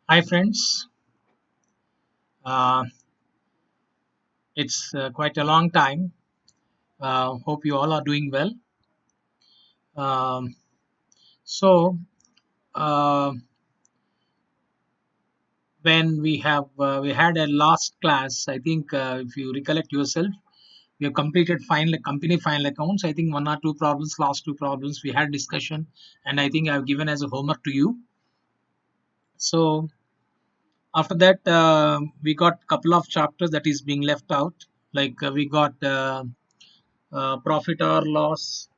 Hi friends, uh, it's quite a long time. Hope you all are doing well. Um, so, uh, when we had a last class, I think if you recollect yourself, we have completed final company final accounts. I think one or two problems, last two problems, we had discussion, and I think I've given as a homework to you. So after that, we got couple of chapters that is being left out. Like we got profit or loss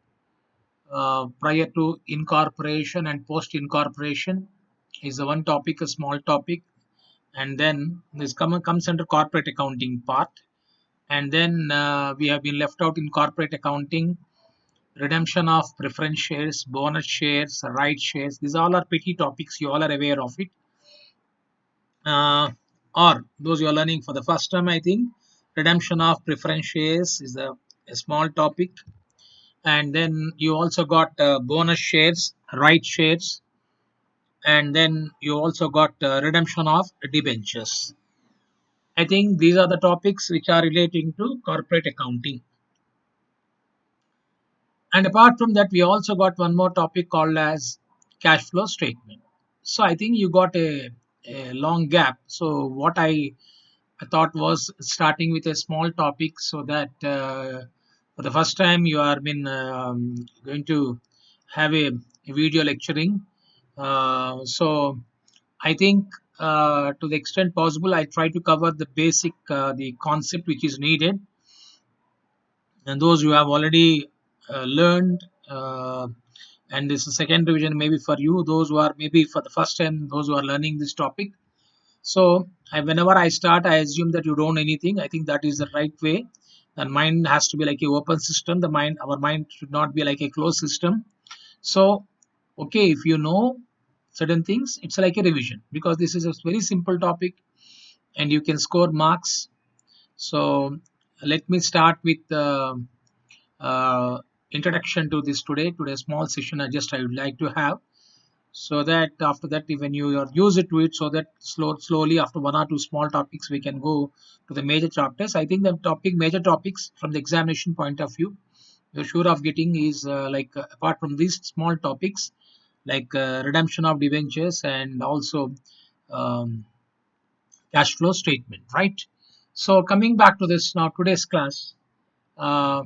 prior to incorporation and post incorporation is the one topic, a small topic, and then comes under corporate accounting part, and then we have been left out in corporate accounting, redemption of preference shares, bonus shares, right shares. These all are petty topics. You all are aware of it, or those you are learning for the first time. I think redemption of preference shares is a small topic, and then you also got bonus shares, right shares, and then you also got redemption of debentures. I think these are the topics which are relating to corporate accounting. And apart from that, we also got one more topic called as cash flow statement. So I think you got a long gap. So what I thought was starting with a small topic so that for the first time you are been going to have a video lecturing. So I think to the extent possible, I try to cover the basic, the concept which is needed, and those who have already learned. And this is second revision maybe for you, those who are maybe for the first time, those who are learning this topic. So whenever I start, I assume that you don't know anything. I think that is the right way. The mind has to be like a open system. Our mind should not be like a closed system. So, okay, if you know certain things, it's like a revision because this is a very simple topic and you can score marks. So, let me start with the introduction to this today. Today's small session I would like to have, so that after that when you are used to it, so that slowly after one or two small topics we can go to the major chapters. I think the major topics from the examination point of view you're sure of getting is apart from these small topics like redemption of debentures and also um, cash flow statement, right? So coming back to this now, today's class, uh,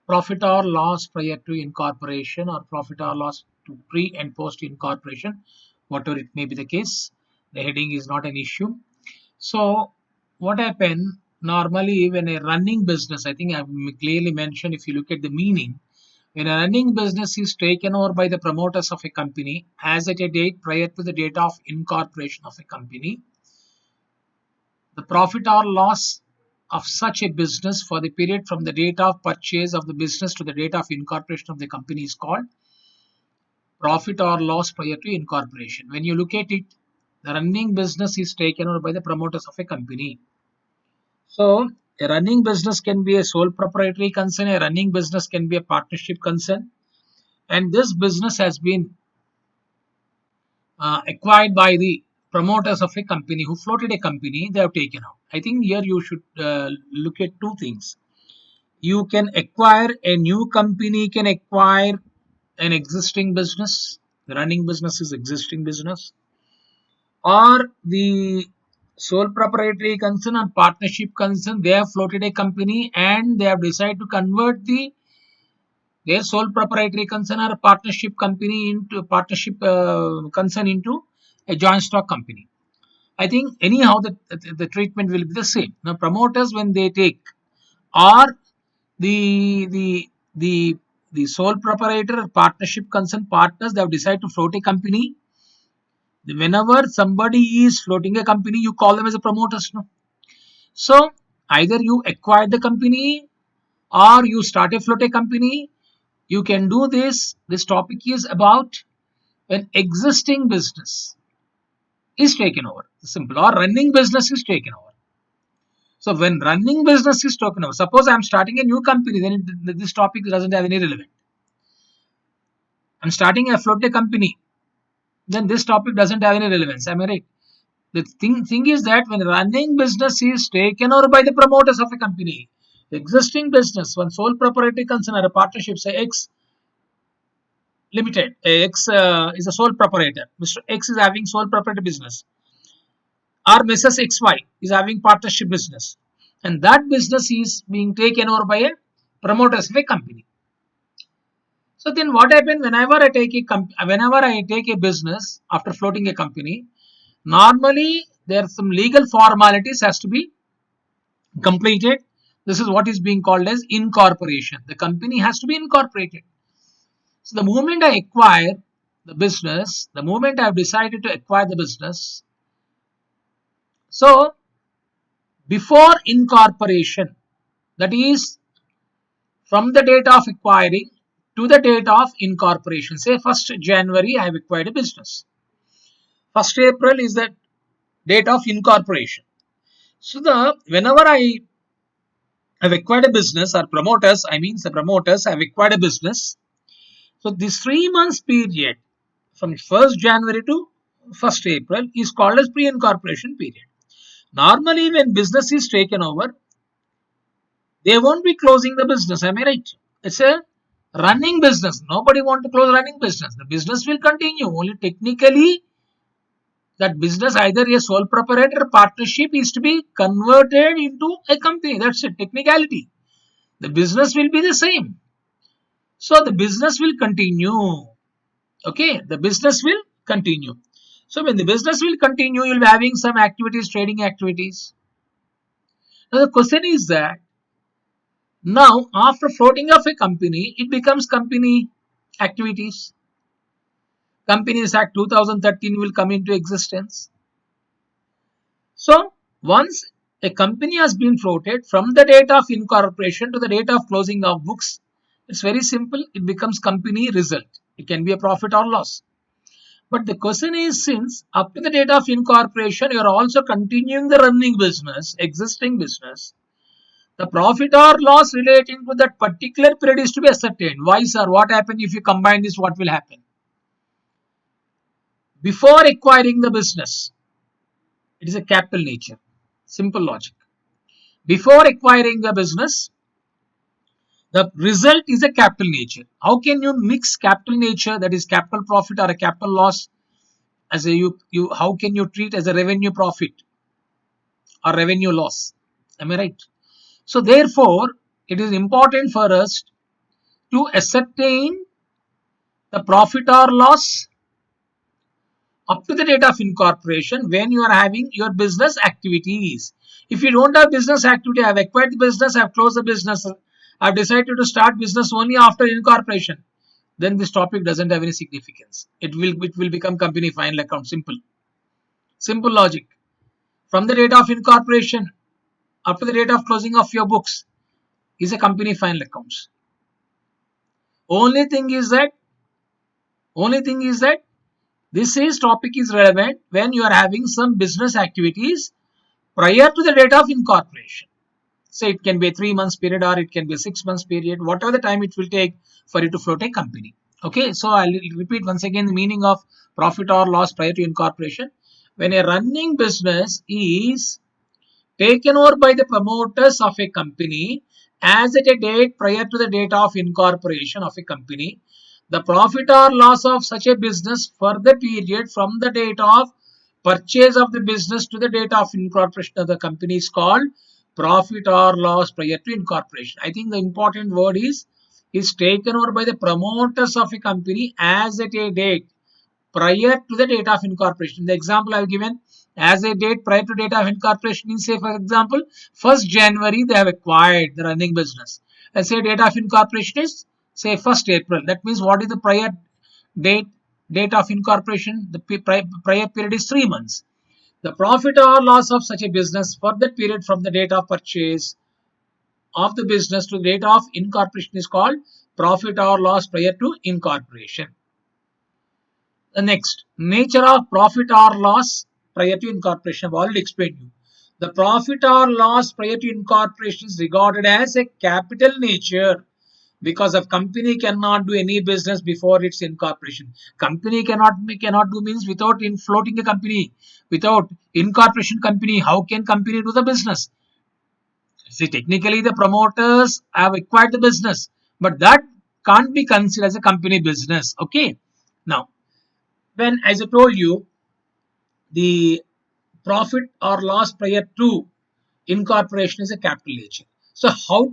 profit or loss prior to incorporation or profit or loss to pre and post incorporation, whatever it may be the case, the heading is not an issue. So what happened normally when a running business, I think I've clearly mentioned, if you look at the meaning, when a running business is taken over by the promoters of a company as at a date prior to the date of incorporation of a company, the profit or loss of such a business for the period from the date of purchase of the business to the date of incorporation of the company is called profit or loss prior to incorporation. When you look at it, the running business is taken over by the promoters of a company. So, a running business can be a sole proprietary concern, a running business can be a partnership concern, and this business has been acquired by the promoters of a company who floated a company, they have taken out. I think here you should look at two things. You can acquire a new company, can acquire an existing business. The running business is existing business, or the sole proprietary concern or partnership concern. They have floated a company and they have decided to convert their sole proprietary concern or partnership company into partnership concern into a joint stock company. I think anyhow the treatment will be the same. Now promoters when they take, or the the the the sole proprietor or partnership concerned partners, they have decided to float a company. Whenever somebody is floating a company, you call them as a promoters, no? So either you acquire the company or you start a float a company. You can do this. This topic is about when existing business is taken over, simple, or running business is taken over. So when running business is taken over, suppose I'm starting a new company, then this topic doesn't have any relevance. I'm starting a float a company, then this topic doesn't have any relevance. Am I right? The thing is that when running business is taken over by the promoters of a company, existing business, one sole proprietor concern or a partnership, say X Limited, X is a sole proprietor. Mr. X is having sole proprietor business, or Mrs. XY is having partnership business, and that business is being taken over by a promoters of a company. So then, what happens whenever I take a business after floating a company? Normally, there are some legal formalities has to be completed. This is what is being called as incorporation. The company has to be incorporated. So the moment I acquire the business, the moment I have decided to acquire the business, so before incorporation, that is from the date of acquiring to the date of incorporation, say 1st January, I have acquired a business. 1st April is the date of incorporation. So whenever I have acquired a business, or promoters, I mean the promoters have acquired a business. So this 3 months period from 1st January to 1st April is called as pre-incorporation period. Normally, when business is taken over, they won't be closing the business. Am I right? It's a running business. Nobody want to close running business. The business will continue. Only technically, that business, either a sole proprietor partnership, is to be converted into a company. That's it. Technicality. The business will be the same. So the business will continue. Okay, the business will continue. So when the business will continue, you'll be having some activities, trading activities. Now the question is that now after floating of a company, it becomes company activities. Companies Act 2013 will come into existence. So once a company has been floated, from the date of incorporation to the date of closing of books, it's very simple. It becomes company result. It can be a profit or loss. But the question is, since up to the date of incorporation, you are also continuing the running business, existing business, the profit or loss relating to that particular period is to be ascertained. Why, sir? What happens if you combine this? What will happen? Before acquiring the business, it is a capital nature. Simple logic. Before acquiring the business, the result is a capital nature. How can you mix capital nature, that is capital profit or a capital loss, as a you how can you treat as a revenue profit or revenue loss? Am I right? So therefore, it is important for us to ascertain the profit or loss up to the date of incorporation when you are having your business activities. If you don't have business activity, I have acquired the business, I have closed the business, I have decided to start business only after incorporation, then this topic doesn't have any significance. It will become company final account. Simple logic. From the date of incorporation up to the date of closing of your books is a company final accounts. Only thing is that this topic is relevant when you are having some business activities prior to the date of incorporation. Say it can be a 3 months period or it can be a 6 months period, whatever the time it will take for you to float a company. Okay, so I'll repeat once again the meaning of profit or loss prior to incorporation. When a running business is taken over by the promoters of a company as at a date prior to the date of incorporation of a company, the profit or loss of such a business for the period from the date of purchase of the business to the date of incorporation of the company is called profit or loss prior to incorporation. I think the important word is taken over by the promoters of a company as at a date prior to the date of incorporation. The example I have given, as a date prior to date of incorporation is, say for example 1st January they have acquired the running business. Let's say date of incorporation is say 1st April. That means what is the prior date of incorporation? The prior period is 3 months. The profit or loss of such a business for that period from the date of purchase of the business to the date of incorporation is called profit or loss prior to incorporation. The next, nature of profit or loss prior to incorporation. I've already explained you. The profit or loss prior to incorporation is regarded as a capital nature because a company cannot do any business before its incorporation. Company cannot do means without in floating a company, without incorporation company. How can company do the business? See, technically the promoters have acquired the business, but that can't be considered as a company business. Okay. Now, when as I told you, the profit or loss prior to incorporation is a capital nature. So how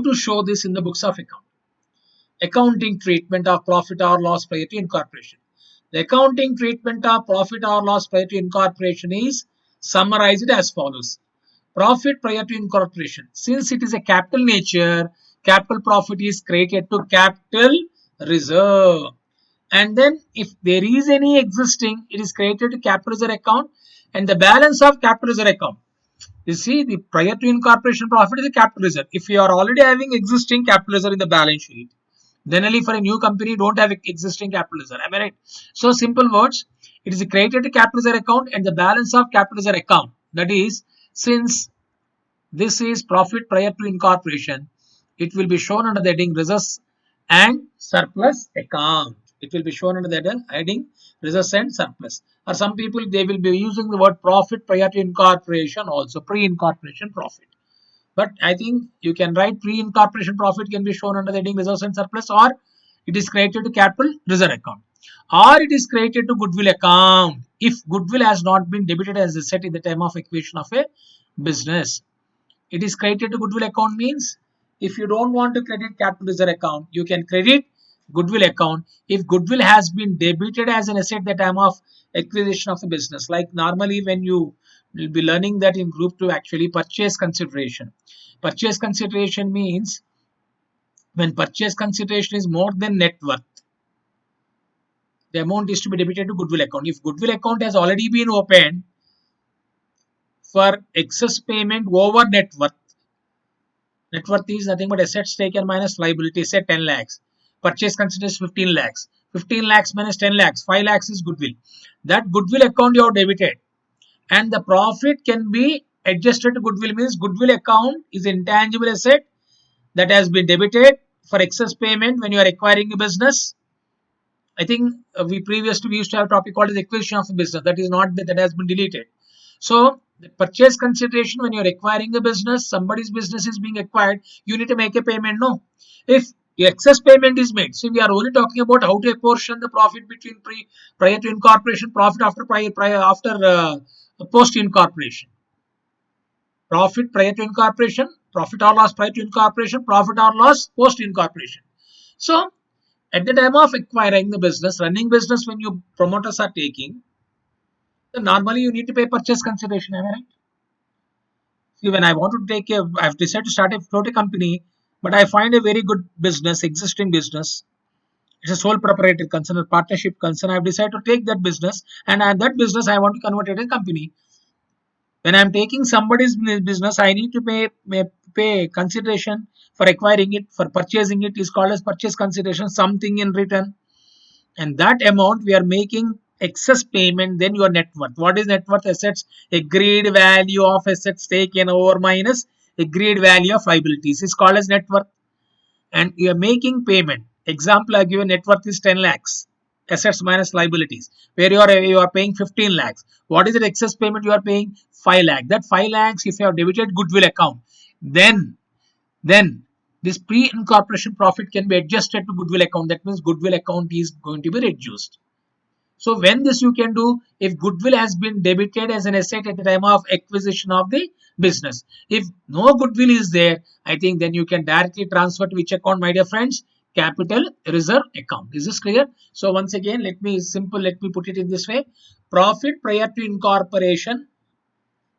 to show this in the books of account? Accounting treatment of profit or loss prior to incorporation. The accounting treatment of profit or loss prior to incorporation is summarized as follows. Profit prior to incorporation. Since it is a capital nature, capital profit is created to capital reserve. And then if there is any existing, it is created to capital reserve account and the balance of capital reserve account. You see, the prior to incorporation profit is a capital reserve. If you are already having existing capital reserve in the balance sheet, generally for a new company, don't have existing capital reserve. Am I right? So simple words, it is created to capital reserve account and the balance of capital reserve account. That is, since this is profit prior to incorporation, it will be shown under the heading reserves and surplus account. It will be shown under the heading reserves and surplus. Or some people they will be using the word profit prior to incorporation also, pre-incorporation profit. But I think you can write pre-incorporation profit can be shown under the heading reserves and surplus, or it is created to capital reserve account, or it is created to goodwill account if goodwill has not been debited as asset in the time of acquisition of a business. It is credited to goodwill account means if you don't want to credit capital reserve account, you can credit goodwill account if goodwill has been debited as an asset at the time of acquisition of the business. Like normally when you will be learning that in group 2 actually purchase consideration. Purchase consideration means when purchase consideration is more than net worth, the amount is to be debited to goodwill account. If goodwill account has already been opened for excess payment over net worth, net worth is nothing but assets taken minus liabilities, say 10 lakhs. Purchase consideration 15 lakhs. 15 lakhs minus 10 lakhs, 5 lakhs is goodwill. That goodwill account you have debited. And the profit can be adjusted to goodwill means goodwill account is intangible asset that has been debited for excess payment when you are acquiring a business. I think we used to have a topic called as acquisition of a business. That is not that has been deleted. So the purchase consideration when you're acquiring a business, somebody's business is being acquired, you need to make a payment. No, if the excess payment is made, so we are only talking about how to apportion the profit between prior to incorporation, profit after post incorporation, profit prior to incorporation, profit or loss prior to incorporation, profit or loss post incorporation. So at the time of acquiring the business, running business, when you promoters are taking, then normally you need to pay purchase consideration. Am I right? See, when I want to I've decided to start a float company, but I find a very good business, existing business. It's a sole proprietor concern, a partnership concern. I've decided to take that business, and that business I want to convert it in a company. When I'm taking somebody's business, I need to pay consideration for acquiring it, for purchasing it is called as purchase consideration, something in return. And that amount we are making excess payment, then your net worth. What is net worth? Assets, agreed value of assets taken over minus agreed value of liabilities is called as net worth. And you are making payment. Example, I give a net worth is 10 lakhs. Assets minus liabilities, where you are paying 15 lakhs. What is the excess payment you are paying? 5 lakhs. That 5 lakhs, if you have debited goodwill account, then this pre-incorporation profit can be adjusted to goodwill account. That means goodwill account is going to be reduced. So when this you can do if goodwill has been debited as an asset at the time of acquisition of the business. If no goodwill is there, I think then you can directly transfer to which account, my dear friends? Capital reserve account. Is this clear? So once again, let me put it in this way. Profit prior to incorporation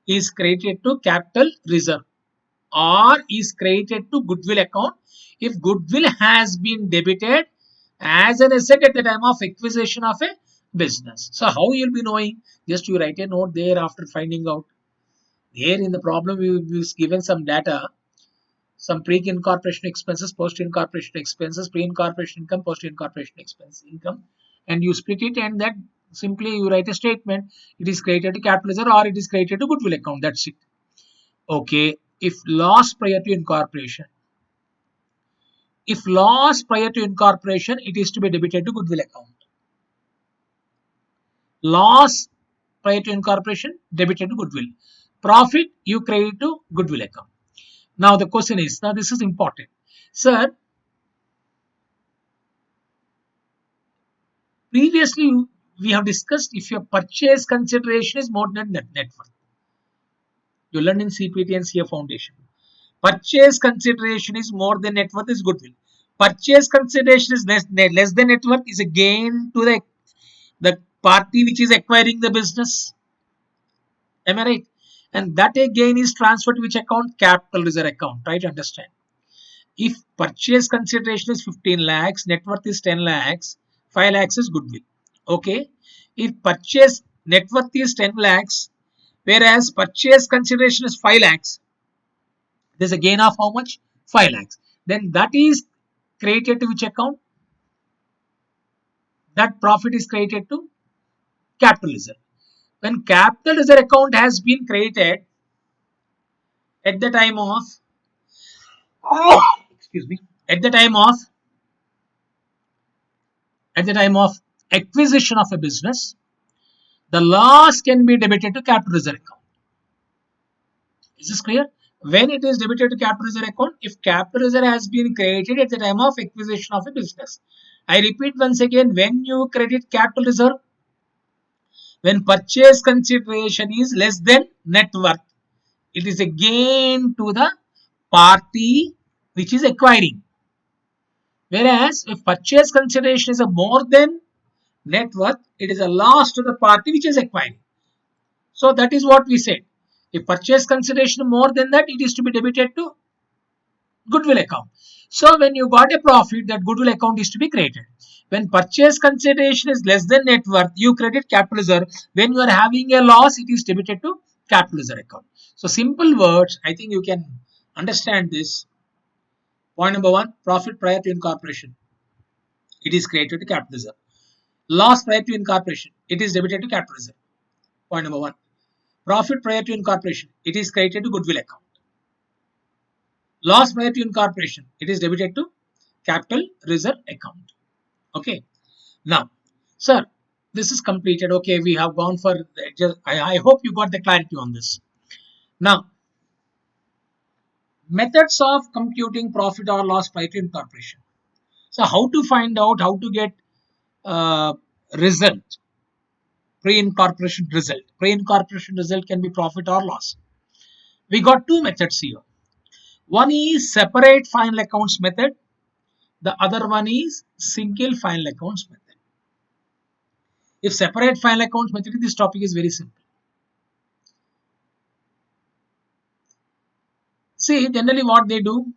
is credited to capital reserve or is credited to goodwill account if goodwill has been debited as an asset at the time of acquisition of a business. So how you'll be knowing? Just you write a note there after finding out. Here in the problem we given some data, some pre-incorporation expenses, post-incorporation expenses, pre-incorporation income, post-incorporation expense income, and you split it and that simply you write a statement. It is credited to capital reserve or it is credited to goodwill account. That's it. Okay. If loss prior to incorporation, If loss prior to incorporation, it is to be debited to goodwill account. Loss prior to incorporation, debited to goodwill. Profit, you credit to goodwill account. Now the question is, now this is important. Sir, previously we have discussed if your purchase consideration is more than net worth. You learn in CPT and CA Foundation. Purchase consideration is more than net worth is goodwill. Purchase consideration is less than net worth is a gain to the party which is acquiring the business. Am I right? And that again is transferred to which account? Capital reserve account. Right? Understand? If purchase consideration is 15 lakhs, net worth is 10 lakhs, 5 lakhs is goodwill. Okay. If purchase net worth is 10 lakhs, whereas purchase consideration is 5 lakhs, there's a gain of how much? 5 lakhs. Then that is created to which account? That profit is created to capital reserve. When capital reserve account has been created at the time of excuse me, at the time of acquisition of a business, the loss can be debited to capital reserve account. Is this clear? When it is debited to capital reserve account, if capital reserve has been created at the time of acquisition of a business. I repeat once again, when you credit capital reserve, when purchase consideration is less than net worth, it is a gain to the party which is acquiring. Whereas if purchase consideration is a more than net worth, it is a loss to the party which is acquiring. So that is what we said. If purchase consideration more than that, it is to be debited to goodwill account. So when you got a profit, that goodwill account is to be created. When purchase consideration is less than net worth, you credit capital reserve. When you are having a loss, it is debited to capital reserve account. So simple words, I think you can understand this. Point number one, profit prior to incorporation. It is created to capital reserve. Loss prior to incorporation. It is debited to capital reserve. Point number one. Profit prior to incorporation. It is credited to goodwill account. Loss prior to incorporation. It is debited to capital reserve account. Okay. Now, sir, this is completed. Okay, we have gone for. I hope you got the clarity on this. Now, methods of computing profit or loss prior to incorporation. So, how to find out how to get uh, result, pre-incorporation result. Pre-incorporation result can be profit or loss. We got two methods here. One is separate final accounts method. The other one is single final accounts method. If separate final accounts method, this topic is very simple. See, generally what they do,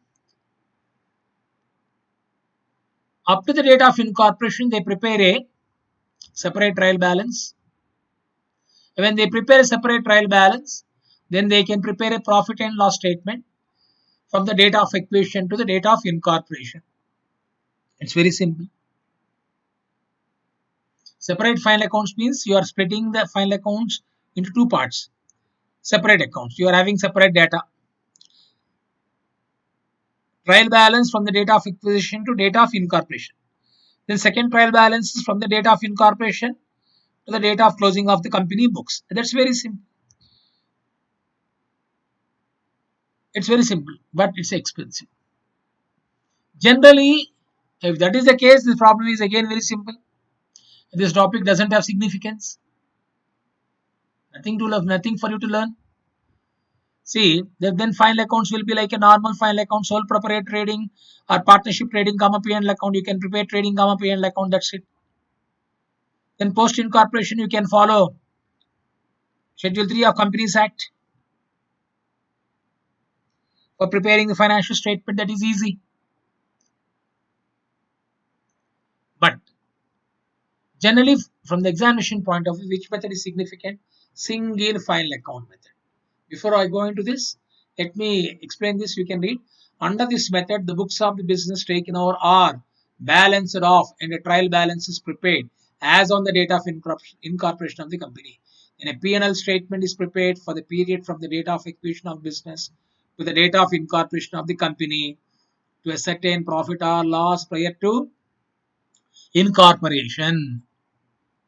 up to the date of incorporation, they prepare a separate trial balance. When they prepare a separate trial balance, then they can prepare a profit and loss statement from the date of acquisition to the date of incorporation. It's very simple. Separate final accounts means you are splitting the final accounts into two parts. Separate accounts. You are having separate data. Trial balance from the date of acquisition to date of incorporation. Then second trial balance is from the date of incorporation to the date of closing of the company books. That's very simple. It's very simple, but it's expensive. Generally, if that is the case, the problem is again very simple. This topic doesn't have significance. Nothing to love, nothing for you to learn. See, then final accounts will be like a normal final account, sole proprietor trading or partnership trading, P&L account. You can prepare trading, P&L account. That's it. Then post incorporation, you can follow Schedule 3 of Companies Act for preparing the financial statement. That is easy. But generally, from the examination point of view, which method is significant? Single final account method. Before I go into this, let me explain this. You can read. Under this method, the books of the business taken over are balanced off and a trial balance is prepared as on the date of incorporation of the company. And a P&L statement is prepared for the period from the date of acquisition of business to the date of incorporation of the company to ascertain profit or loss prior to incorporation.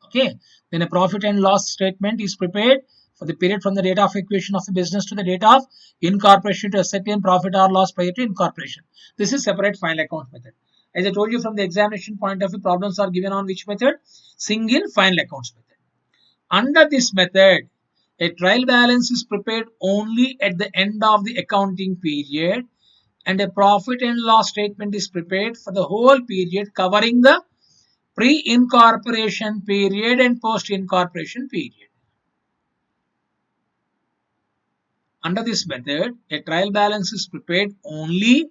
Okay, then a profit and loss statement is prepared for the period from the date of acquisition of the business to the date of incorporation to ascertain profit or loss prior to incorporation. This is separate final account method. As I told you, from the examination point of view, problems are given on which method? Single final accounts method. Under this method, a trial balance is prepared only at the end of the accounting period, and a profit and loss statement is prepared for the whole period covering the pre-incorporation period and post-incorporation period. Under this method, a trial balance is prepared only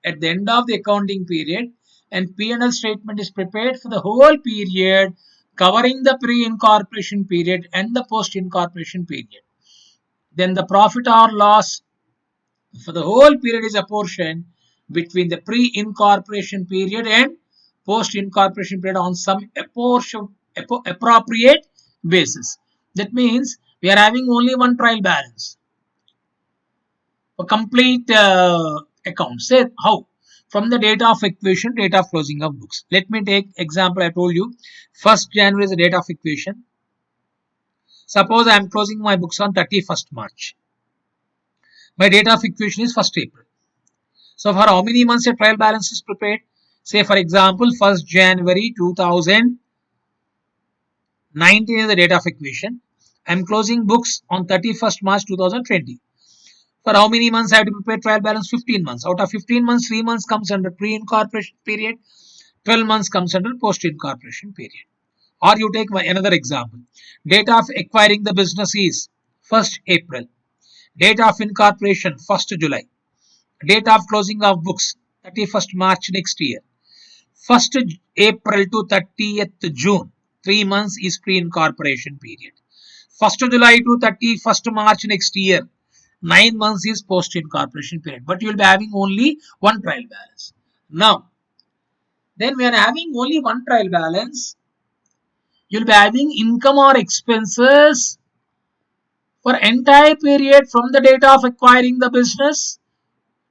at the end of the accounting period, and P&L statement is prepared for the whole period covering the pre-incorporation period and the post-incorporation period. Then the profit or loss for the whole period is apportioned between the pre-incorporation period and post-incorporation period on some appropriate basis. That means we are having only one trial balance for complete account. Say how? From the date of acquisition, date of closing of books. Let me take example. I told you 1st January is the date of acquisition. Suppose I am closing my books on 31st March. My date of acquisition is 1st April. So for how many months a trial balance is prepared? Say for example 1st January 2019 is the date of acquisition. I am closing books on 31st March 2020. For how many months I have to prepare trial balance? 15 months. Out of 15 months, 3 months comes under pre-incorporation period, 12 months comes under post-incorporation period. Or you take another example. Date of acquiring the business is 1st April. Date of incorporation 1st July. Date of closing of books 31st March next year. 1st April to 30th June, 3 months is pre-incorporation period. 1st July to 31st March next year, 9 months is post-incorporation period. But you will be having only one trial balance. Now, then we are having only one trial balance. You will be having income or expenses for entire period from the date of acquiring the business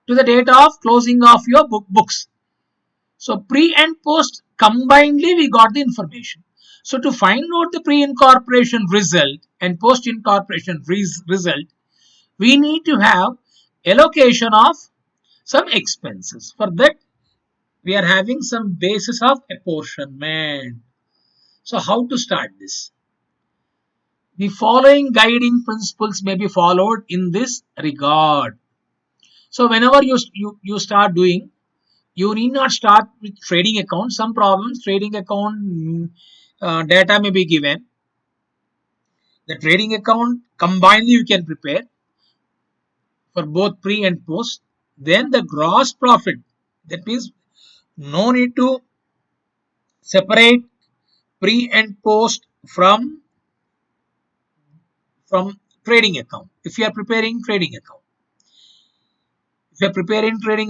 to the date of closing of your books. So pre and post combinedly we got the information. So to find out the pre-incorporation result and post-incorporation result, we need to have allocation of some expenses. For that, we are having some basis of apportionment. So how to start this? The following guiding principles may be followed in this regard. So whenever you start doing, you need not start with trading account. Some problems trading account data may be given. The trading account combinedly you can prepare for both pre and post. Then the gross profit, that means no need to separate pre and post from trading account. If you are preparing trading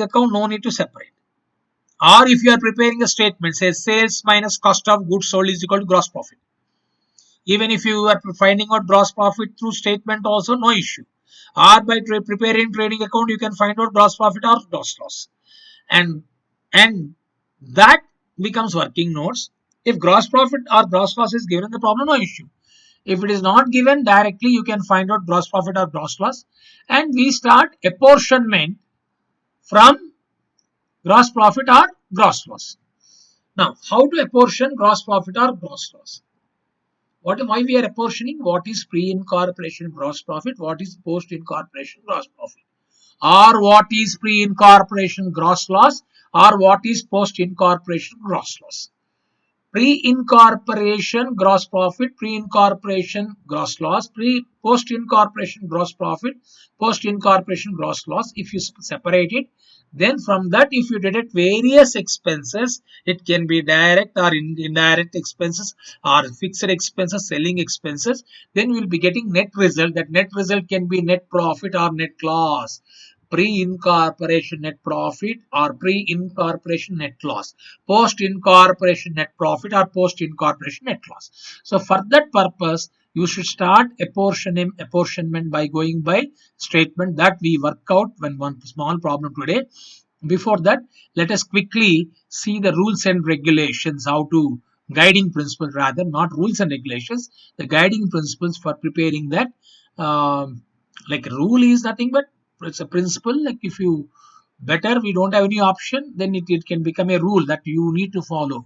account, no need to separate. Or if you are preparing a statement, say sales minus cost of goods sold is equal to gross profit. Even if you are finding out gross profit through statement also, no issue. Or by preparing trading account, you can find out gross profit or gross loss. And that becomes working notes. If gross profit or gross loss is given in the problem, no issue. If it is not given directly, you can find out gross profit or gross loss. And we start apportionment from gross profit or gross loss. Now, how to apportion gross profit or gross loss? Why we are apportioning? What is pre-incorporation gross profit? What is post-incorporation gross profit? Or what is pre-incorporation gross loss? Or what is post-incorporation gross loss? Pre-incorporation gross profit, pre-incorporation gross loss, post-incorporation gross profit, post-incorporation gross loss. If you separate it, then from that, if you deduct various expenses, it can be direct or indirect expenses or fixed expenses, selling expenses, then we will be getting net result. That net result can be net profit or net loss, pre-incorporation net profit or pre-incorporation net loss, post-incorporation net profit or post-incorporation net loss. So for that purpose, you should start apportionment by going by statement that we work out when one small problem today. Before that, let us quickly see the rules and regulations, how to guiding principles, rather not rules and regulations, the guiding principles for preparing that. um, like a rule is nothing but it's a principle. Like if you better we don't have any option, then it can become a rule that you need to follow.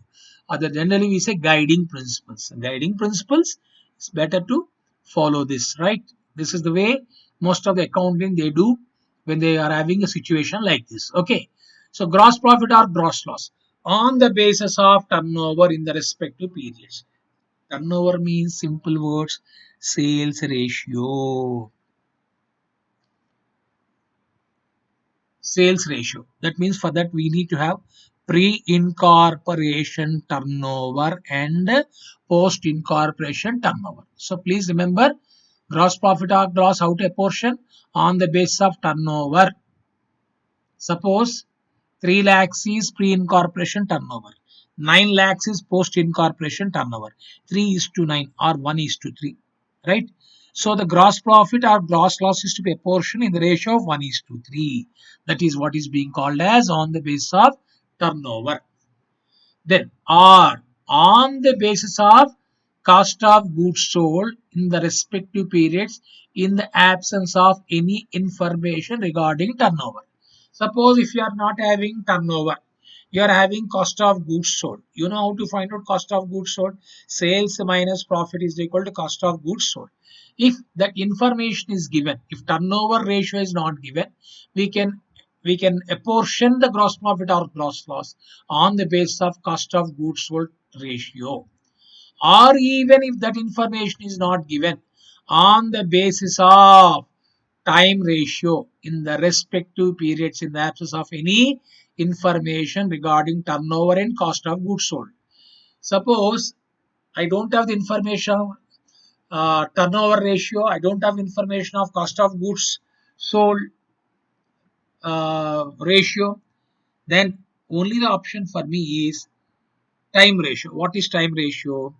Other generally we say guiding principles. Guiding principles, it's better to follow this, right? This is the way most of the accounting they do when they are having a situation like this. Okay, so gross profit or gross loss on the basis of turnover in the respective periods. Turnover means simple words, sales ratio. Sales ratio. That means for that we need to have pre-incorporation turnover and post-incorporation turnover. So please remember, gross profit or gross out a portion on the basis of turnover. Suppose 3 lakhs is pre-incorporation turnover. 9 lakhs is post-incorporation turnover. 3 is to 9 or 1 is to 3. Right? So the gross profit or gross loss is to be a portion in the ratio of 1 is to 3. That is what is being called as on the basis of turnover. Then R on the basis of cost of goods sold in the respective periods in the absence of any information regarding turnover. Suppose if you are not having turnover, you are having cost of goods sold. You know how to find out cost of goods sold? Sales minus profit is equal to cost of goods sold. If that information is given, if turnover ratio is not given, we can apportion the gross profit or gross loss on the basis of cost of goods sold ratio. Or even if that information is not given, on the basis of time ratio in the respective periods in the absence of any information regarding turnover and cost of goods sold. Suppose I don't have the information turnover ratio, I don't have information of cost of goods sold ratio, then only the option for me is time ratio. What is time ratio?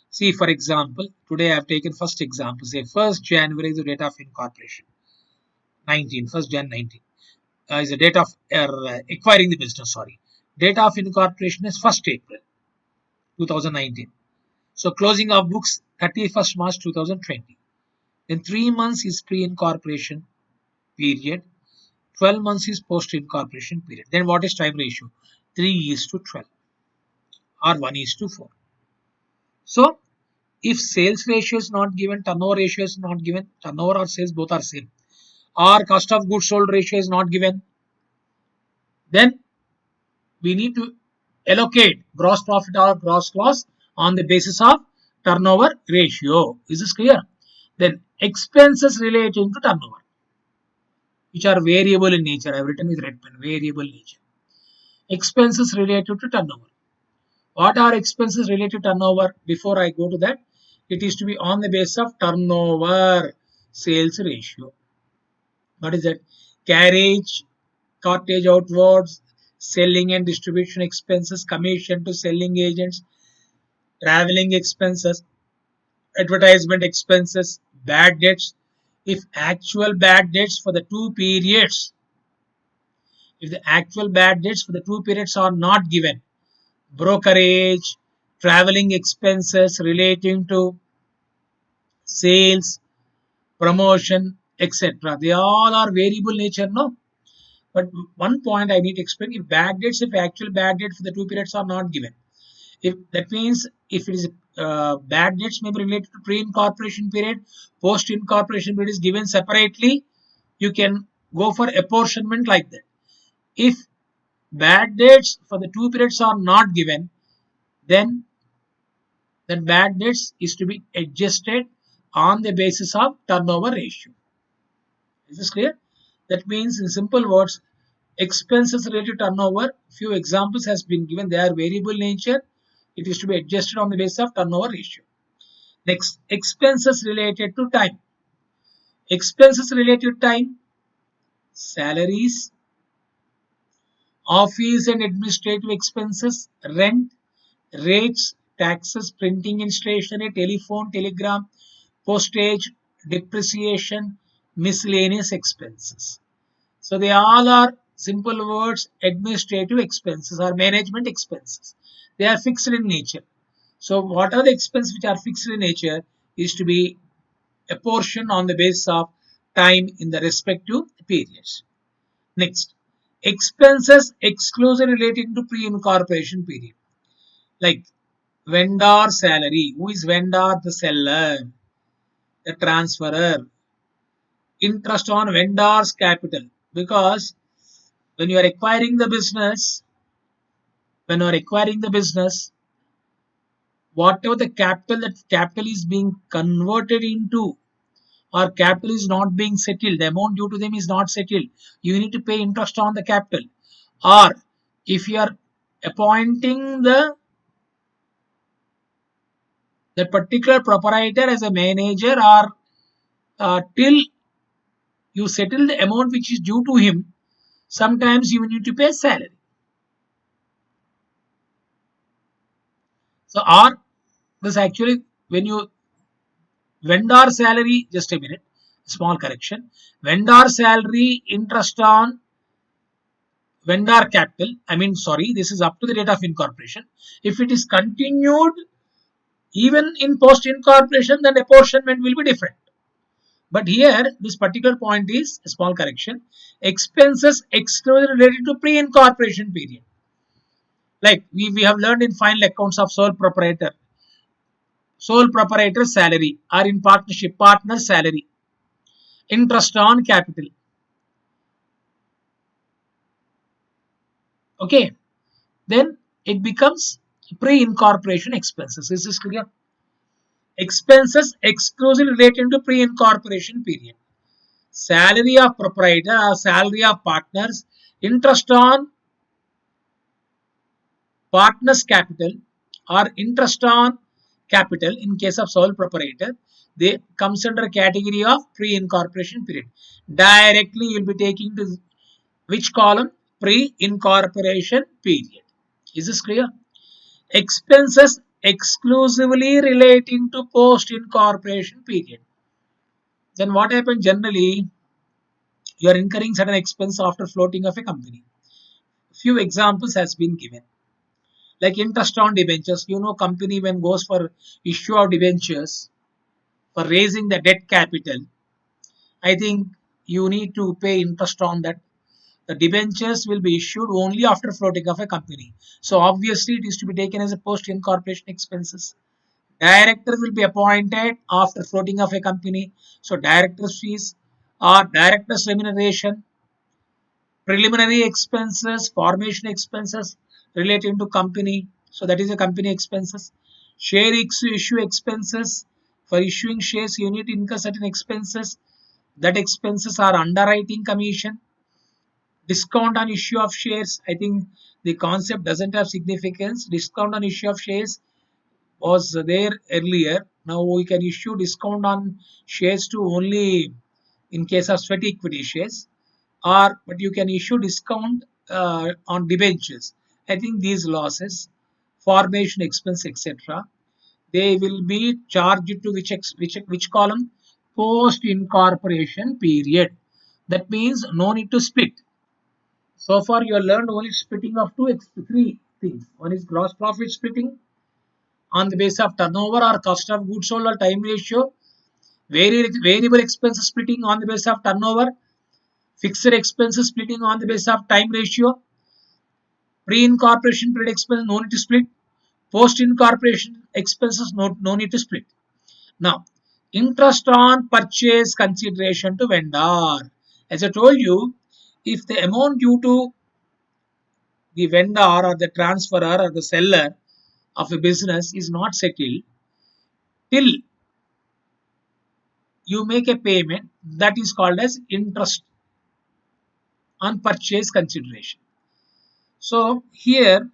See, for example, today I have taken first example. Say 1st January is the date of incorporation. 1st Jan 19 is the date of acquiring the business. Sorry, date of incorporation is 1st April 2019. So closing of books 31st March 2020. Then 3 months is pre-incorporation period. 12 months is post-incorporation period. Then what is time ratio? 3 is to 12 or 1 is to 4. So if sales ratio is not given, turnover ratio is not given, turnover or sales both are same, or cost of goods sold ratio is not given, then we need to allocate gross profit or gross loss on the basis of turnover ratio. Is this clear? Then expenses relating to turnover, which are variable in nature. I have written with red pen, variable nature. Expenses related to turnover. What are expenses related to turnover? Before I go to that, it is to be on the basis of turnover sales ratio. What is that? Carriage, cartage outwards, selling and distribution expenses, commission to selling agents, traveling expenses, advertisement expenses, bad debts. If actual bad debts for the two periods, if the actual bad debts for the two periods are not given, brokerage, traveling expenses relating to sales, promotion, etc. They all are variable nature, no? But one point I need to explain: if bad debts, if actual bad debt for the two periods are not given, if that means if it is bad debts may be related to pre-incorporation period, post-incorporation period is given separately, you can go for apportionment like that. If bad debts for the two periods are not given, then that bad debts is to be adjusted on the basis of turnover ratio. Is this clear? That means in simple words, expenses related to turnover, few examples has been given, they are variable nature. It is to be adjusted on the basis of turnover ratio. Next, expenses related to time. Expenses related to time, salaries, office and administrative expenses, rent, rates, taxes, printing and stationery, telephone, telegram, postage, depreciation, miscellaneous expenses. So they all are simple words, administrative expenses or management expenses. They are fixed in nature. So what are the expenses which are fixed in nature is to be a portion on the basis of time in the respective periods. Next, expenses exclusively relating to pre-incorporation period, like vendor salary. Who is vendor? The seller, the transferor. Interest on vendor's capital, because when you are acquiring the business, when you are acquiring the business, whatever the capital, that capital is being converted into, or capital is not being settled, the amount due to them is not settled, you need to pay interest on the capital. Or if you are appointing the particular proprietor as a manager, or till you settle the amount which is due to him, sometimes you need to pay salary. So or this actually, when you vendor salary, just a minute, small correction, vendor salary interest on vendor capital, I mean sorry, this is up to the date of incorporation. If it is continued even in post incorporation, then apportionment will be different. But here this particular point is a small correction, expenses exclusively related to pre incorporation period, like we have learned in final accounts of sole proprietor salary, or in partnership partner salary, interest on capital. Okay, then it becomes pre-incorporation expenses. Is this clear? Expenses exclusively related to pre-incorporation period. Salary of proprietor or salary of partners, interest on partners capital, or interest on capital in case of sole proprietor, they comes under a category of pre-incorporation period. Directly you will be taking to which column? Pre-incorporation period. Is this clear? Expenses exclusively relating to post-incorporation period. Then what happens generally? You are incurring certain expense after floating of a company. Few examples has been given. Like interest on debentures. You know, company when goes for issue of debentures for raising the debt capital, I think you need to pay interest on that. The debentures will be issued only after floating of a company. So obviously it is to be taken as a post incorporation expenses. Director will be appointed after floating of a company. So director's fees or director's remuneration, preliminary expenses, formation expenses relating to company. So that is a company expenses. Share issue expenses. For issuing shares, you need to incur certain expenses. That expenses are underwriting commission, discount on issue of shares. I think the concept doesn't have significance. Discount on issue of shares was there earlier. Now we can issue discount on shares to only in case of sweat equity shares, or but you can issue discount on debentures. I think these losses, formation expense, etc., they will be charged to which column? Post incorporation period. That means no need to split. So far you have learned only splitting of three things. One is gross profit splitting on the basis of turnover or cost of goods sold or time ratio, variable expenses splitting on the basis of turnover, fixed expenses splitting on the basis of time ratio, pre-incorporation period expenses no need to split, post-incorporation expenses no need to split. Now, interest on purchase consideration to vendor. As I told you, if the amount due to the vendor or the transferor or the seller of a business is not settled till you make a payment, that is called as interest on purchase consideration. So here,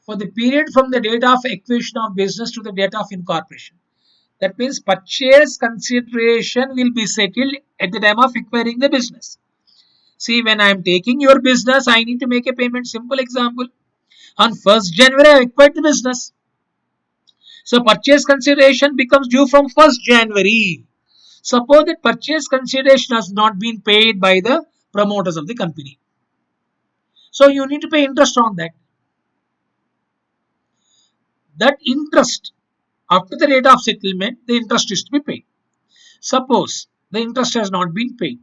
for the period from the date of acquisition of business to the date of incorporation, that means purchase consideration will be settled at the time of acquiring the business. See, when I am taking your business, I need to make a payment. Simple example, on 1st January I acquired the business, so purchase consideration becomes due from 1st January. Suppose that purchase consideration has not been paid by the promoters of the company. So you need to pay interest on that. That interest, after the date of settlement, the interest is to be paid. Suppose the interest has not been paid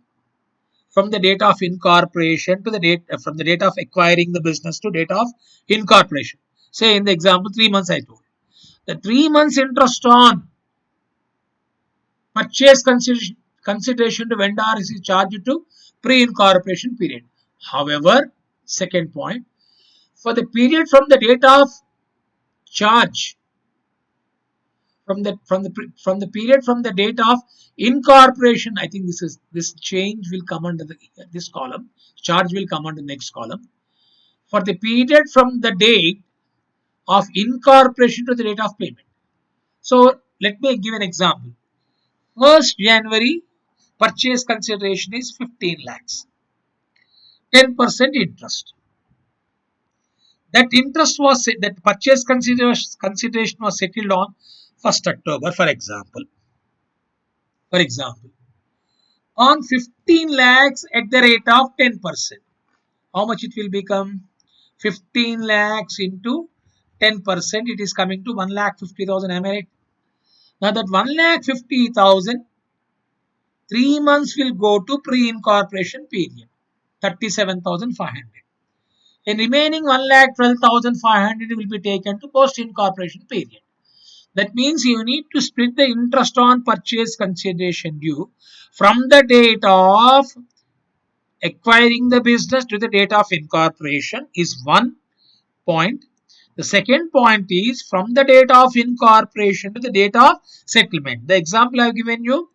from the date of incorporation to the date from the date of acquiring the business to date of incorporation. Say in the example 3 months I told. The 3 months interest on purchase consideration to vendor is charged to pre-incorporation period. However, second point, for the period from the date of charge, from the period from the date of incorporation, I think this change will come under this column. Charge will come under the next column. For the period from the date of incorporation to the date of payment. So let me give an example. 1st January purchase consideration is 15 lakhs, 10% interest. That purchase consideration was settled on 1st October, for example. For example, on 15 lakhs at the rate of 10%. How much it will become? 15 lakhs into 10%, it is coming to 1,50,000. Am I right? Now that 1,50,000, 3 months will go to pre-incorporation period, 37,500. And remaining 1,12,500 will be taken to post-incorporation period. That means you need to split the interest on purchase consideration due from the date of acquiring the business to the date of incorporation is one point. The second point is from the date of incorporation to the date of settlement. The example I have given you,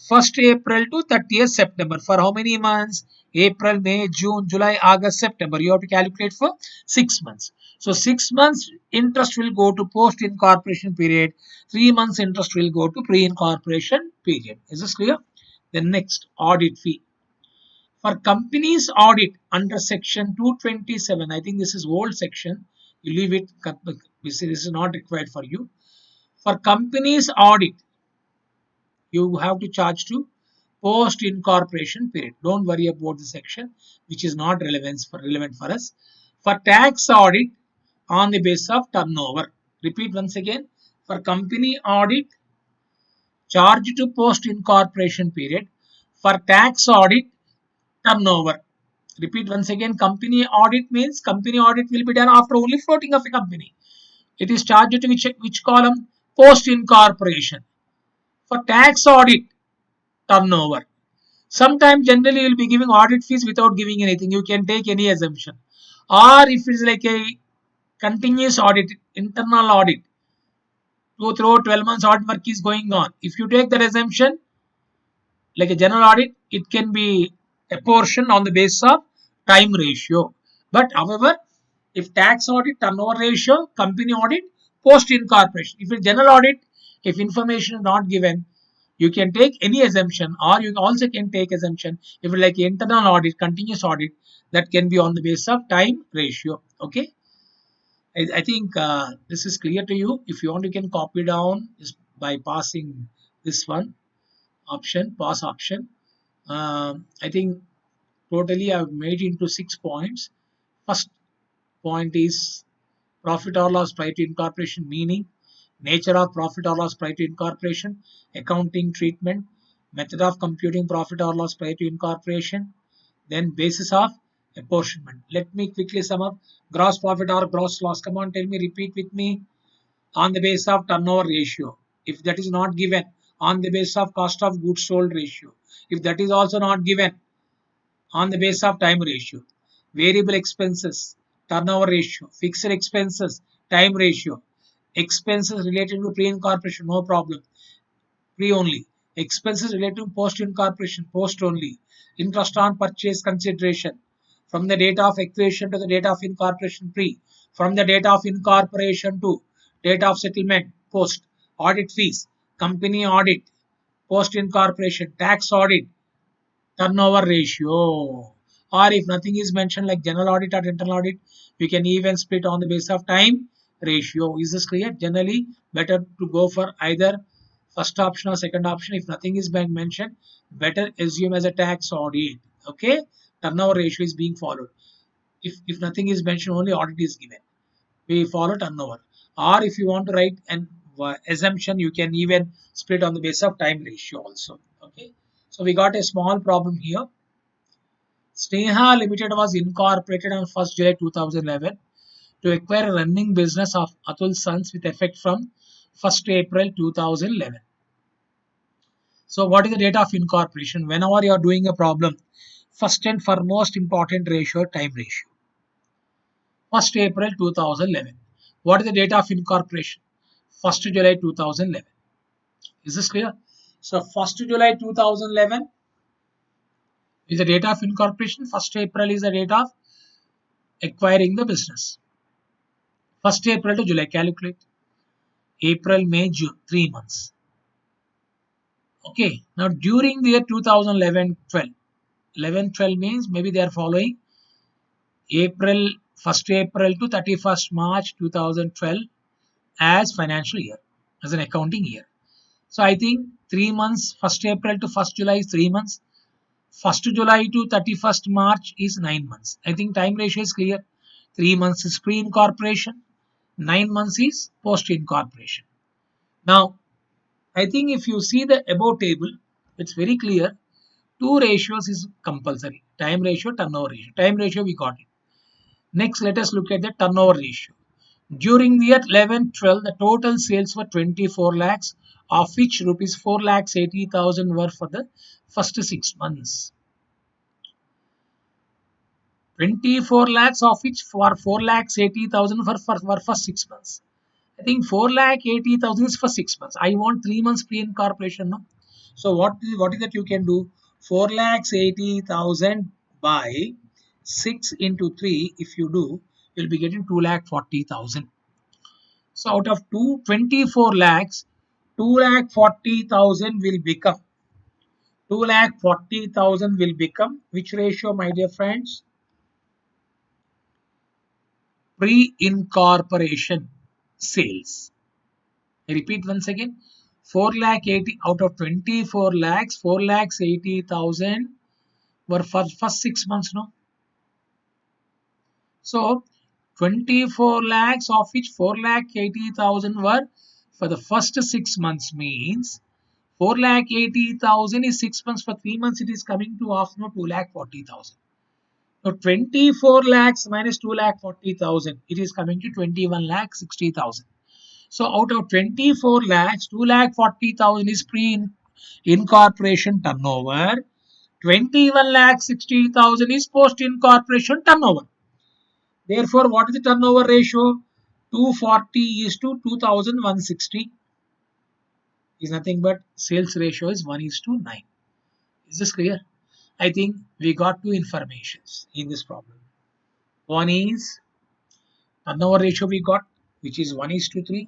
1st April to 30th September. For how many months? April, May, June, July, August, September. You have to calculate for 6 months. So 6 months interest will go to post incorporation period. 3 months interest will go to pre incorporation period. Is this clear? Then next, audit fee. For companies audit under section 227, I think this is old section. You leave it. This is not required for you. For companies audit, you have to charge to post incorporation period. Don't worry about the section which is not relevant for us. For tax audit, on the basis of turnover. Repeat once again. For company audit, charge to post incorporation period. For tax audit, turnover. Repeat once again. Company audit means company audit will be done after only floating of a company. It is charged to which column? Post incorporation. For tax audit, turnover. Sometimes generally you will be giving audit fees without giving anything. You can take any assumption. Or if it is like a continuous audit, internal audit, throughout 12 months audit work is going on. If you take that assumption, like a general audit, it can be a portion on the basis of time ratio. But however, if tax audit, turnover ratio, company audit, post incorporation. If it's general audit, if information is not given, you can take any assumption, or you also can take assumption if it's like internal audit, continuous audit, that can be on the basis of time ratio. Okay. I think this is clear to you. If you want, you can copy down by passing this one option, pass option. I think totally I've made into 6 points. First point is profit or loss prior to incorporation, meaning nature of profit or loss prior to incorporation, accounting treatment, method of computing profit or loss prior to incorporation, then basis of apportionment. Let me quickly sum up. Gross profit or gross loss. Come on, tell me, repeat with me. On the basis of turnover ratio. If that is not given, on the basis of cost of goods sold ratio. If that is also not given, on the basis of time ratio. Variable expenses, turnover ratio. Fixed expenses, time ratio. Expenses related to pre-incorporation, no problem. Pre only. Expenses related to post-incorporation, post only. Interest on purchase consideration. From the date of acquisition to the date of incorporation, pre. From the date of incorporation to date of settlement, post. Audit fees, company audit, post incorporation, tax audit, turnover ratio. Or if nothing is mentioned like general audit or internal audit, you can even split on the basis of time ratio. Is this clear? Generally, better to go for either first option or second option. If nothing is being mentioned, better assume as a tax audit. Okay, turnover ratio is being followed. If nothing is mentioned, only audit is given. We follow turnover. Or if you want to write an assumption, you can even split on the basis of time ratio also. Okay. So we got a small problem here. Sneha Limited was incorporated on 1st July 2011 to acquire a running business of Atul Sons with effect from 1st April 2011. So what is the date of incorporation? Whenever you are doing a problem, first and foremost important ratio, time ratio. 1st April 2011. What is the date of incorporation? 1st July 2011. Is this clear? So 1st July 2011 is the date of incorporation. 1st April is the date of acquiring the business. 1st April to July, calculate. April, May, June, 3 months. Okay, now during the year 2011-12, 11-12 means maybe they are following April, 1st April to 31st March 2012 as financial year, as an accounting year. So I think 3 months, 1st April to 1st July is 3 months. 1st July to 31st March is 9 months. I think time ratio is clear. 3 months is pre-incorporation, 9 months is post-incorporation. Now, I think if you see the above table, it's very clear. Two ratios is compulsory. Time ratio, turnover ratio. Time ratio we got it. Next, let us look at the turnover ratio. During the year 11-12, the total sales were 24 lakhs, of which rupees 4 lakhs 80,000 were for the first 6 months. 24 lakhs of which for 4 lakhs 80,000 were for 6 months. I think 4 lakh 80,000 is for 6 months. I want 3 months pre-incorporation. No? So what is that you can do? 4 lakhs 80,000 by 6 into 3. If you do, you'll be getting 2 lakh 40,000. So out of 24 lakhs, 2 lakh 40,000 will become 2 lakh 40,000 will become which ratio, my dear friends? Pre-incorporation sales. I repeat once again. 4 lakh 80 out of 24 lakhs, 4 lakhs 80,000 were for first 6 months. No, so 24 lakhs of which 4 lakh 80,000 were for the first 6 months means 4 lakh 80,000 is 6 months. For 3 months it is coming to half, no, 2 lakh 40,000. Now 24 lakhs minus 2 lakh 40,000, it is coming to 21 lakh 60,000. So out of 24 lakhs, 2 lakh 40,000 is pre-incorporation turnover. 21 lakh 60,000 is post-incorporation turnover. Therefore, what is the turnover ratio? 240 is to 2,160 is nothing but sales ratio is 1 is to 9. Is this clear? I think we got two informations in this problem. One is turnover ratio we got, which is 1 is to 3.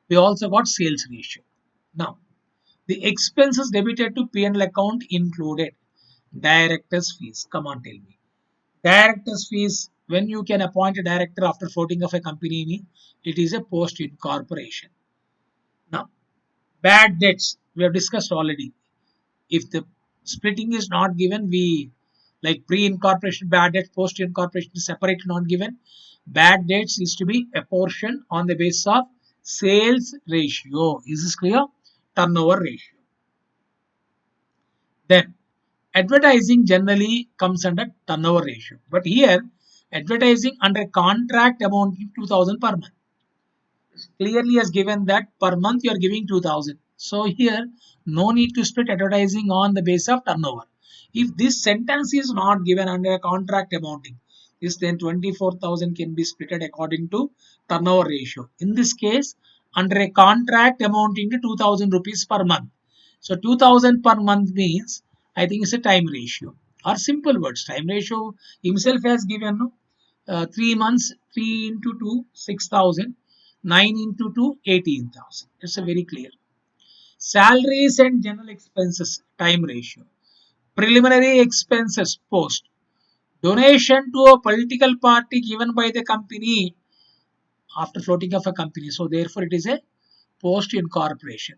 We also got sales ratio. Now, the expenses debited to P&L account included director's fees. Come on, tell me. Director's fees, when you can appoint a director after floating of a company, it is a post incorporation. Now, bad debts, we have discussed already. If the splitting is not given, we like pre-incorporation bad debts, post-incorporation separate not given. Bad debts is to be apportioned on the basis of sales ratio. Is this clear? Turnover ratio. Then advertising generally comes under turnover ratio. But here advertising under contract amounting 2,000 per month. Clearly has given that per month you are giving 2,000. So here no need to split advertising on the basis of turnover. If this sentence is not given under a contract amounting, this then 24,000 can be split according to turnover ratio. In this case, under a contract amounting to 2,000 rupees per month. So 2,000 per month means I think it's a time ratio or simple words. Time ratio himself has given no, 3 months, 3 into 2, 6,000. 9 into 2, 18,000. It's a very clear. Salaries and general expenses, time ratio. Preliminary expenses, post. Donation to a political party given by the company after floating of a company. So therefore it is a post incorporation.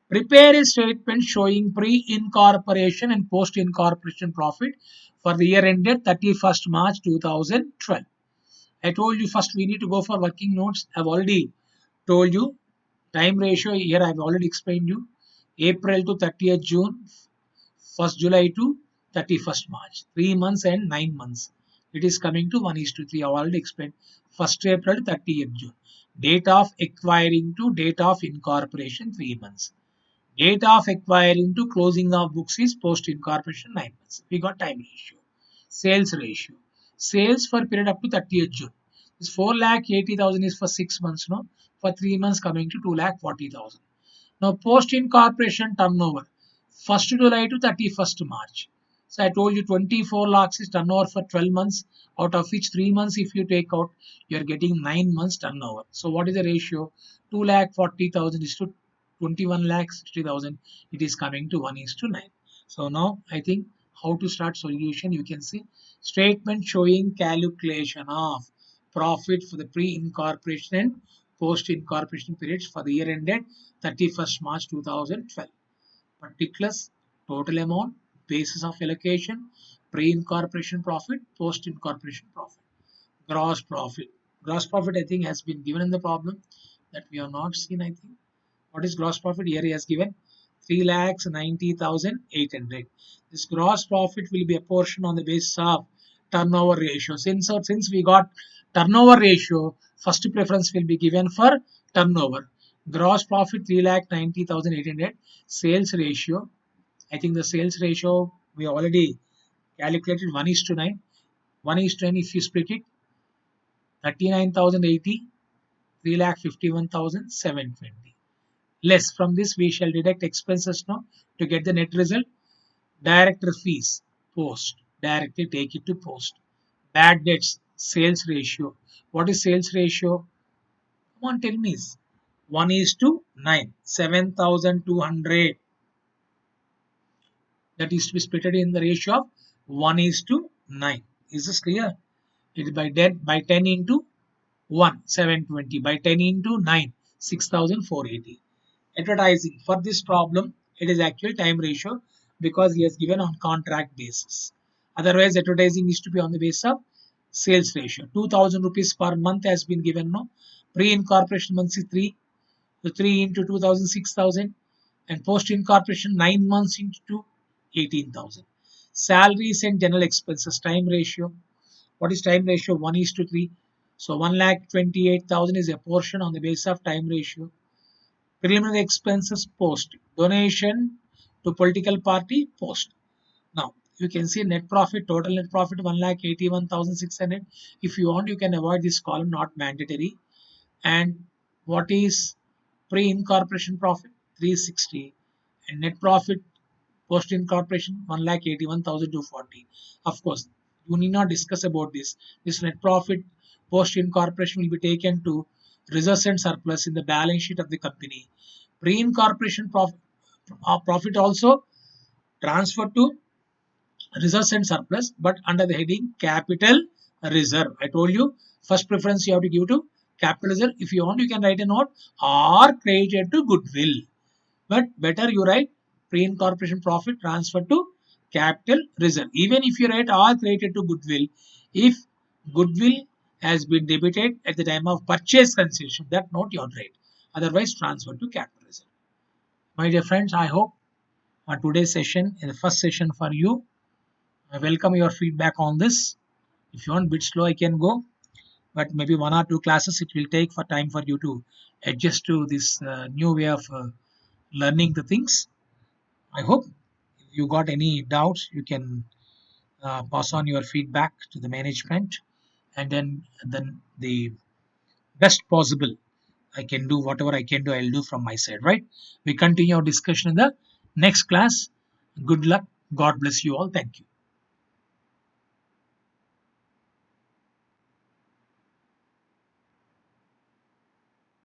Prepare a statement showing pre-incorporation and post-incorporation profit for the year ended 31st March 2012. I told you first we need to go for working notes. I've already told you time ratio here. I've already explained you April to 30th June, 1st July to 31st March. 3 months and 9 months. It is coming to 1 is to 3. I've already explained 1st April to 30th June. Date of acquiring to date of incorporation 3 months. Date of acquiring to closing of books is post incorporation 9 months. We got time ratio. Sales ratio. Sales for period up to 30th June. This 4 lakh 80,000 is for 6 months, no? For 3 months coming to 2 lakh 40,000. Now post incorporation turnover 1st July to 31st March. So I told you 24 lakhs is turnover for 12 months, out of which 3 months if you take out, you are getting 9 months turnover. So what is the ratio? 2 lakh 40,000 is to 21 lakh 60,000. It is coming to 1 is to 9. So now I think how to start solution, you can see statement showing calculation of profit for the pre-incorporation and post-incorporation periods for the year ended 31st March 2012. Particulars, total amount, basis of allocation, pre-incorporation profit, post-incorporation profit, gross profit. Gross profit I think has been given in the problem that we have not seen. I think what is gross profit here? He has given 3,90,800. This gross profit will be a portion on the basis of turnover ratio. Since we got turnover ratio, first preference will be given for turnover. Gross profit 3,90,800. Sales ratio. I think the sales ratio we already calculated 1 is to 9. 1 is to 9 if you split it 39,080, 3,51,720. Less from this we shall deduct expenses now to get the net result. Director fees post, directly take it to post. Bad debts sales ratio. What is sales ratio? Come on, tell me. 1 is to 9, 7,200. That is to be split in the ratio of 1 is to 9. Is this clear? It is by 10 into 1, 720, by 10 into 9, 6,480. Advertising for this problem, it is actual time ratio because he has given on contract basis. Otherwise, advertising needs to be on the basis of sales ratio. 2,000 rupees per month has been given. No, pre-incorporation months is 3. So 3 into 2,000, 6,000, and post-incorporation 9 months into 18,000. Salaries and general expenses time ratio. What is time ratio? 1 is to 3. So 1,28,000 is a portion on the basis of time ratio. Preliminary expenses post. Donation to political party post. Now you can see net profit, total net profit 1,81,600. If you want, you can avoid this column, not mandatory. And what is pre-incorporation profit? 360. And net profit post incorporation 1,81,240. Of course, you need not discuss about this. This net profit post incorporation will be taken to reserves and surplus in the balance sheet of the company. Pre-incorporation profit also transferred to reserves and surplus, but under the heading capital reserve. I told you first preference you have to give to capital reserve. If you want, you can write a note or credited to goodwill. But better you write pre-incorporation profit transferred to capital reserve. Even if you write all credited to goodwill, if goodwill has been debited at the time of purchase consideration, that note you have to write. Otherwise, transferred to capital reserve. My dear friends, I hope today's session is the first session for you. I welcome your feedback on this. If you want a bit slow, I can go, but maybe 1 or 2 classes it will take for time for you to adjust to this new way of learning the things. I hope if you got any doubts, you can pass on your feedback to the management, and then the best possible I can do whatever I can do. I'll do from my side. Right? We continue our discussion in the next class. Good luck. God bless you all. Thank you.